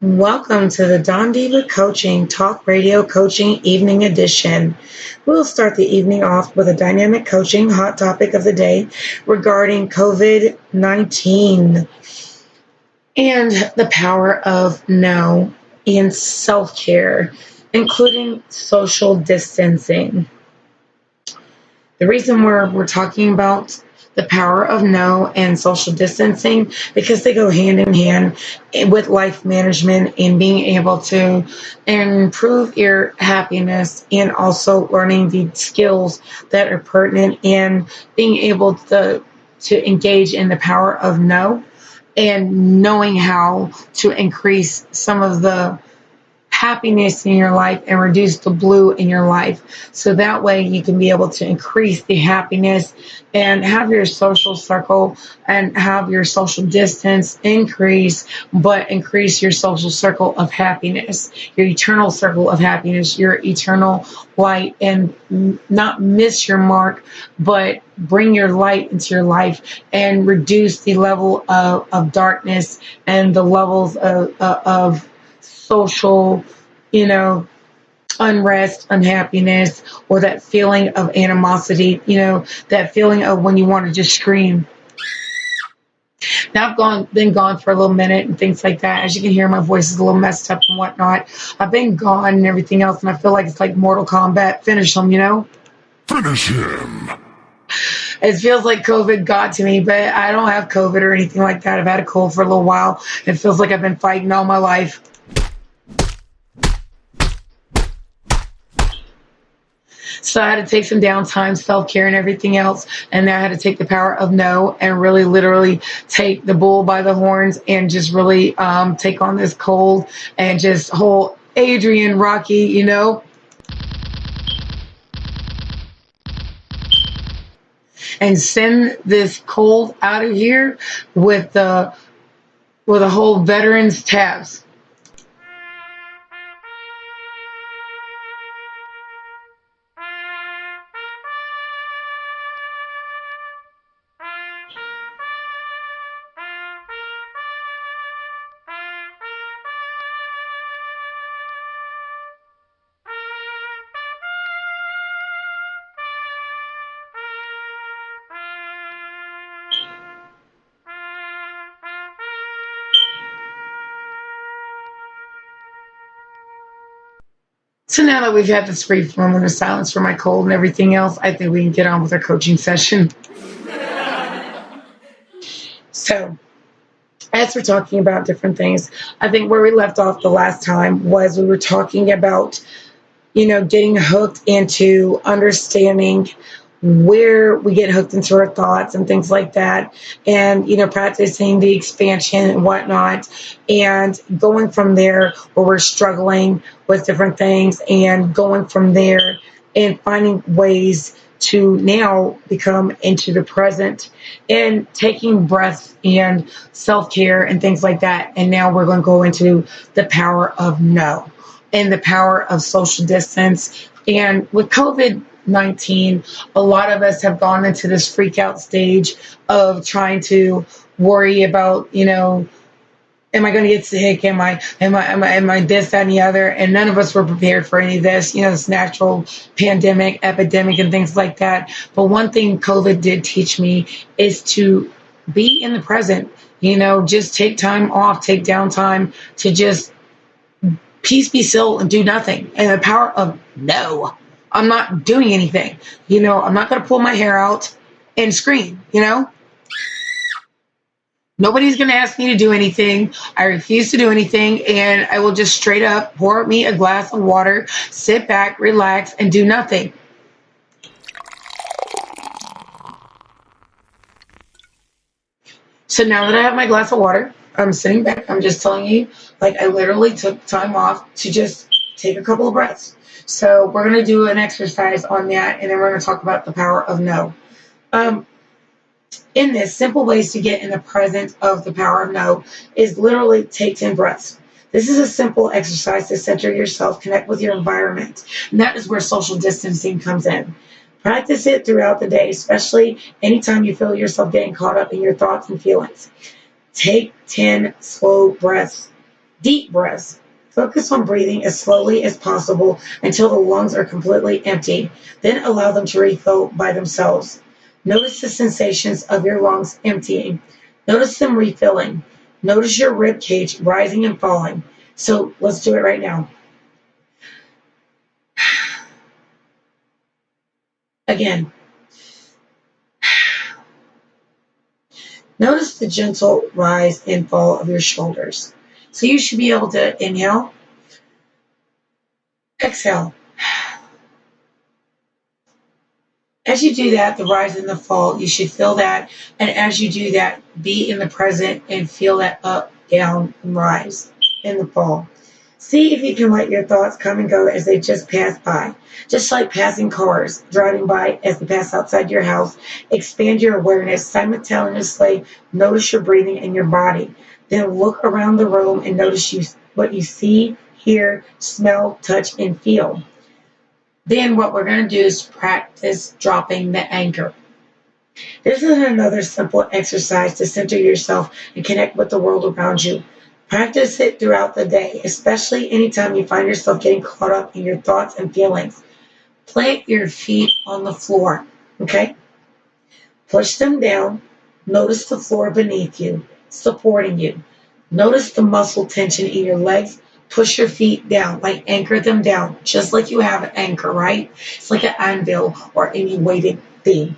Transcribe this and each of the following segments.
Welcome to the DonDiva Coaching Talk Radio Coaching Evening Edition. We'll start the evening off with a dynamic coaching hot topic of the day regarding COVID-19 and the power of no and self-care, including social distancing. The reason we're talking about the power of no and social distancing because they go hand in hand with life management and being able to improve your happiness and also learning the skills that are pertinent and being able to engage in the power of no and knowing how to increase some of the happiness in your life and reduce the blue in your life. So that way you can be able to increase the happiness and have your social circle and have your social distance increase, but increase your social circle of happiness, your eternal circle of happiness, your eternal light, and not miss your mark, but bring your light into your life and reduce the level of darkness and the levels of social, unrest, unhappiness, or that feeling of animosity, that feeling of when you want to just scream. Now I've been gone for a little minute and things like that. As you can hear, my voice is a little messed up and whatnot. I've been gone and everything else, and I feel like it's like Mortal Kombat. Finish them. Finish him. It feels like COVID got to me, but I don't have COVID or anything like that. I've had a cold for a little while. It feels like I've been fighting all my life. So I had to take some downtime, self-care and everything else. And then I had to take the power of no and really literally take the bull by the horns and just really take on this cold and just hold Adrian Rocky, and send this cold out of here with a whole veterans tabs. So now that we've had this brief moment of silence for my cold and everything else, I think we can get on with our coaching session. So, as we're talking about different things, I think where we left off the last time was we were talking about, getting hooked into understanding where we get hooked into our thoughts and things like that, and practicing the expansion and whatnot, and going from there where we're struggling with different things and going from there and finding ways to now become into the present and taking breaths and self-care and things like that. And now we're going to go into the power of no and the power of social distance. And with COVID-19, a lot of us have gone into this freak out stage of trying to worry about, am I going to get sick? Am I this, that, and the other? And none of us were prepared for any of this, this natural pandemic, epidemic, and things like that. But one thing COVID did teach me is to be in the present, just take time off, take downtime to just peace, be still, and do nothing. And the power of no. I'm not doing anything. I'm not going to pull my hair out and scream, Nobody's going to ask me to do anything. I refuse to do anything, and I will just straight up pour me a glass of water, sit back, relax, and do nothing. So now that I have my glass of water, I'm sitting back. I'm just telling you, I literally took time off to just take a couple of breaths. So we're going to do an exercise on that, and then we're going to talk about the power of no. In this, simple ways to get in the present of the power of no is literally take 10 breaths. This is a simple exercise to center yourself, connect with your environment. And that is where social distancing comes in. Practice it throughout the day, especially anytime you feel yourself getting caught up in your thoughts and feelings. Take 10 slow breaths. Deep breaths. Focus on breathing as slowly as possible until the lungs are completely empty. Then allow them to refill by themselves. Notice the sensations of your lungs emptying. Notice them refilling. Notice your rib cage rising and falling. So let's do it right now. Again. Notice the gentle rise and fall of your shoulders. So you should be able to inhale, exhale. As you do that, the rise and the fall, you should feel that. And as you do that, be in the present and feel that up, down, and rise and the fall. See if you can let your thoughts come and go as they just pass by. Just like passing cars, driving by as they pass outside your house. Expand your awareness. Simultaneously, notice your breathing and your body. Then look around the room and notice what you see, hear, smell, touch, and feel. Then what we're going to do is practice dropping the anchor. This is another simple exercise to center yourself and connect with the world around you. Practice it throughout the day, especially anytime you find yourself getting caught up in your thoughts and feelings. Plant your feet on the floor, okay? Push them down. Notice the floor beneath you, supporting you. Notice the muscle tension in your legs. Push your feet down, like anchor them down, just like you have an anchor, right? It's like an anvil or any weighted thing.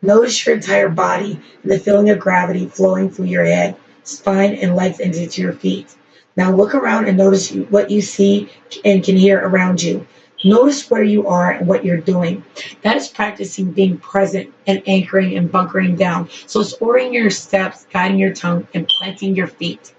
Notice your entire body and the feeling of gravity flowing through your head, spine, and legs into your feet. Now look around and notice what you see and can hear around you. Notice where you are and what you're doing. That is practicing being present and anchoring and bunkering down. So it's ordering your steps, guiding your tongue, and planting your feet.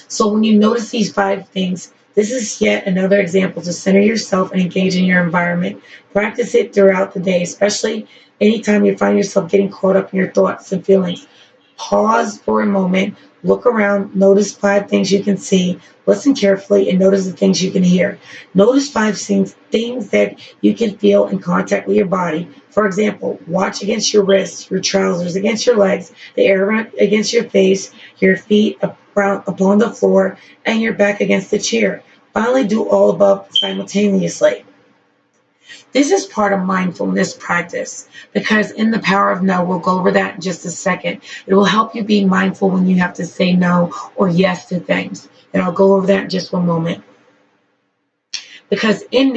So when you notice these 5 things, this is yet another example to center yourself and engage in your environment. Practice it throughout the day, especially anytime you find yourself getting caught up in your thoughts and feelings. Pause for a moment, look around, notice 5 things you can see, listen carefully, and notice the things you can hear. Notice 5 things that you can feel in contact with your body. For example, watch against your wrists, your trousers against your legs, the air against your face, your feet upon the floor, and your back against the chair. Finally, do all above simultaneously. This is part of mindfulness practice because in the power of no, we'll go over that in just a second. It will help you be mindful when you have to say no or yes to things. And I'll go over that in just one moment. Because in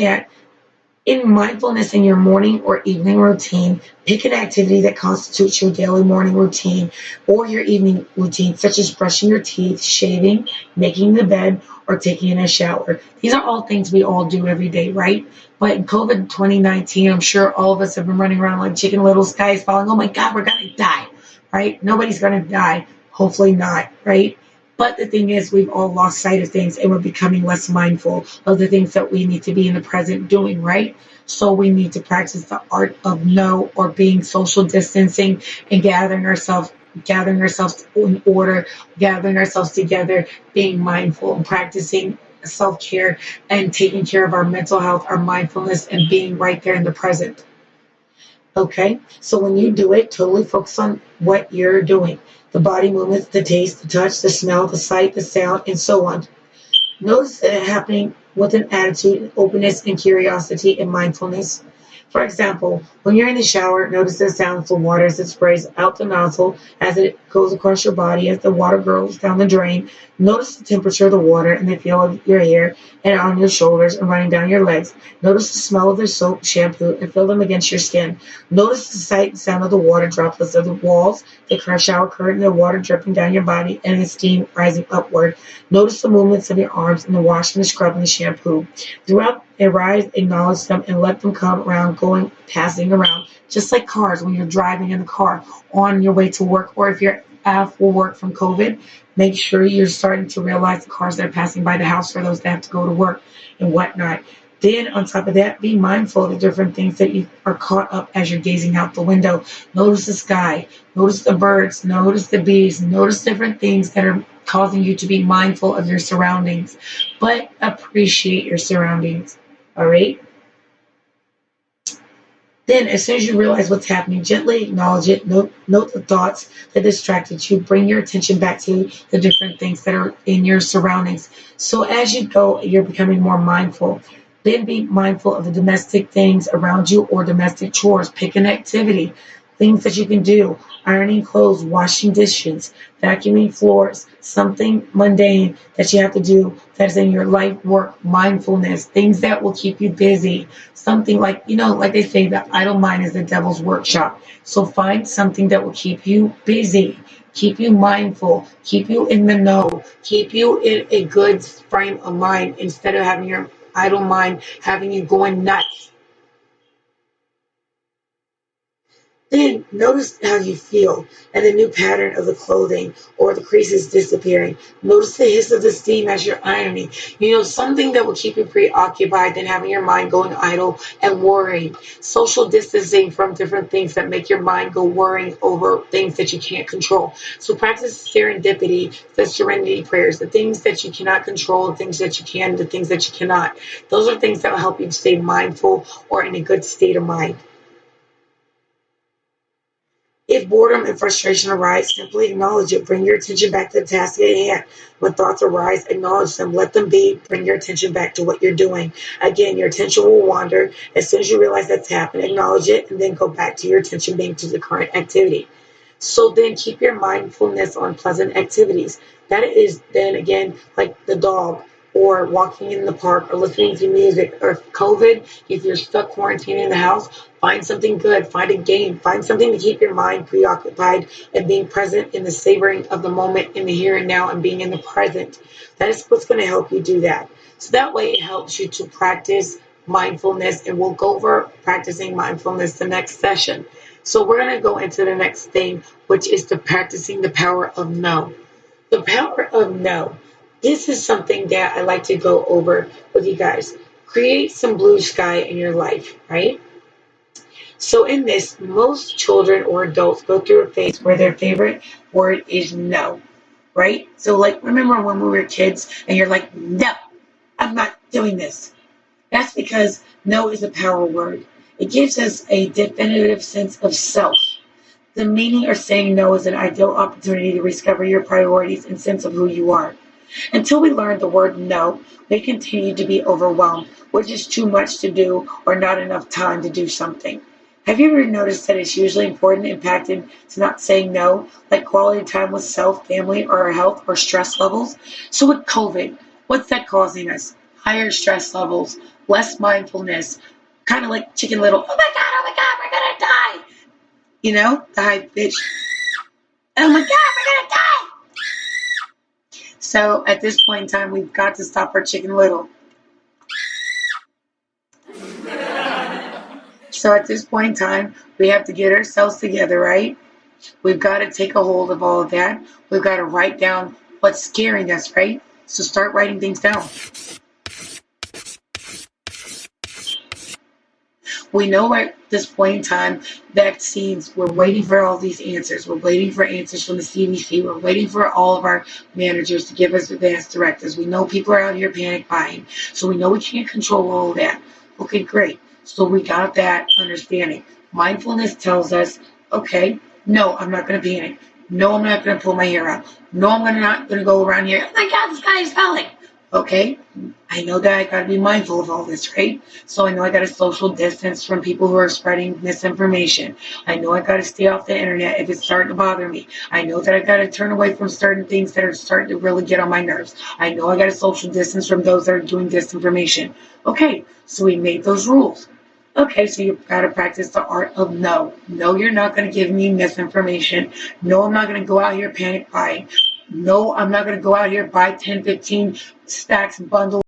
mindfulness in your morning or evening routine, pick an activity that constitutes your daily morning routine or your evening routine, such as brushing your teeth, shaving, making the bed, or taking a shower. These are all things we all do every day, right? But in COVID 2019, I'm sure all of us have been running around like chicken little, sky is falling. Oh my God, we're going to die, right? Nobody's going to die. Hopefully not, right? But the thing is, we've all lost sight of things and we're becoming less mindful of the things that we need to be in the present doing, right? So we need to practice the art of no or being social distancing and gathering ourselves in order, gathering ourselves together, being mindful and practicing self-care and taking care of our mental health, our mindfulness, and being right there in the present. Okay, so when you do it, totally focus on what you're doing. The body movements, the taste, the touch, the smell, the sight, the sound, and so on. Notice that happening with an attitude, openness, and curiosity and mindfulness. For example, when you're in the shower, notice the sound of the water as it sprays out the nozzle, as it goes across your body, as the water goes down the drain. Notice the temperature of the water and the feel of your hair and on your shoulders and running down your legs. Notice the smell of the soap, shampoo, and feel them against your skin. Notice the sight and sound of the water droplets of the walls, the shower curtain, the water dripping down your body, and the steam rising upward. Notice the movements of your arms and the washing, the scrub, and the shampoo. Throughout arise, acknowledge them, and let them come around, passing around, just like cars when you're driving in the car on your way to work, or if you're out for work from COVID, make sure you're starting to realize the cars that are passing by the house for those that have to go to work and whatnot. Then on top of that, be mindful of the different things that you are caught up as you're gazing out the window. Notice the sky, notice the birds, notice the bees, notice different things that are causing you to be mindful of your surroundings, but appreciate your surroundings. All right. Then, as soon as you realize what's happening, gently acknowledge it. Note the thoughts that distracted you. Bring your attention back to the different things that are in your surroundings. So, as you go, you're becoming more mindful. Then, be mindful of the domestic things around you or domestic chores. Pick an activity, things that you can do: ironing clothes, washing dishes, vacuuming floors, something mundane that you have to do that's in your life work, mindfulness, things that will keep you busy. Something like, like they say, the idle mind is the devil's workshop. So find something that will keep you busy, keep you mindful, keep you in the know, keep you in a good frame of mind instead of having your idle mind having you going nuts. Then notice how you feel and the new pattern of the clothing or the creases disappearing. Notice the hiss of the steam as you're ironing. Something that will keep you preoccupied than having your mind going idle and worrying. Social distancing from different things that make your mind go worrying over things that you can't control. So practice serendipity, the serenity prayers, the things that you cannot control, the things that you can, the things that you cannot. Those are things that will help you stay mindful or in a good state of mind. If boredom and frustration arise, simply acknowledge it. Bring your attention back to the task at hand. When thoughts arise, acknowledge them. Let them be. Bring your attention back to what you're doing. Again, your attention will wander. As soon as you realize that's happened, acknowledge it, and then go back to your attention being to the current activity. So then keep your mindfulness on pleasant activities. That is then again like the dog or walking in the park or listening to music or COVID. If you're stuck quarantining in the house, find something good, find a game, find something to keep your mind preoccupied and being present in the savoring of the moment in the here and now and being in the present. That is what's going to help you do that. So that way it helps you to practice mindfulness, and we'll go over practicing mindfulness the next session. So we're going to go into the next thing, which is the practicing the power of no. The power of no. This is something that I like to go over with you guys. Create some blue sky in your life, right? So in this, most children or adults go through a phase where their favorite word is no, right? So like, remember when we were kids and you're like, no, I'm not doing this. That's because no is a power word. It gives us a definitive sense of self. The meaning of saying no is an ideal opportunity to discover your priorities and sense of who you are. Until we learn the word no, we continue to be overwhelmed, which is too much to do or not enough time to do something. Have you ever noticed that it's usually important impacted to not saying no, like quality time with self, family, or our health or stress levels? So with COVID, what's that causing us? Higher stress levels, less mindfulness, kind of like Chicken Little, oh my God, we're going to die. The high pitch, oh my God, we're going to die. So at this point in time, we've got to stop our Chicken Little. So at this point in time, we have to get ourselves together, right? We've got to take a hold of all of that. We've got to write down what's scaring us, right? So start writing things down. We know at this point in time, vaccines, we're waiting for all these answers. We're waiting for answers from the CDC. We're waiting for all of our managers to give us advanced directives. We know people are out here panic buying. So we know we can't control all of that. Okay, great. So we got that understanding. Mindfulness tells us, okay, no, I'm not going to panic. No, I'm not going to pull my hair out. No, I'm not going to go around here. Oh my God, the sky is falling. Okay, I know that I got to be mindful of all this, right? So I know I got to social distance from people who are spreading misinformation. I know I got to stay off the internet if it's starting to bother me. I know that I got to turn away from certain things that are starting to really get on my nerves. I know I got to social distance from those that are doing disinformation. Okay, so we made those rules. Okay, so you've got to practice the art of no. No, you're not going to give me misinformation. No, I'm not going to go out here panic buying. No, I'm not going to go out here buy 10, 15 stacks, bundles.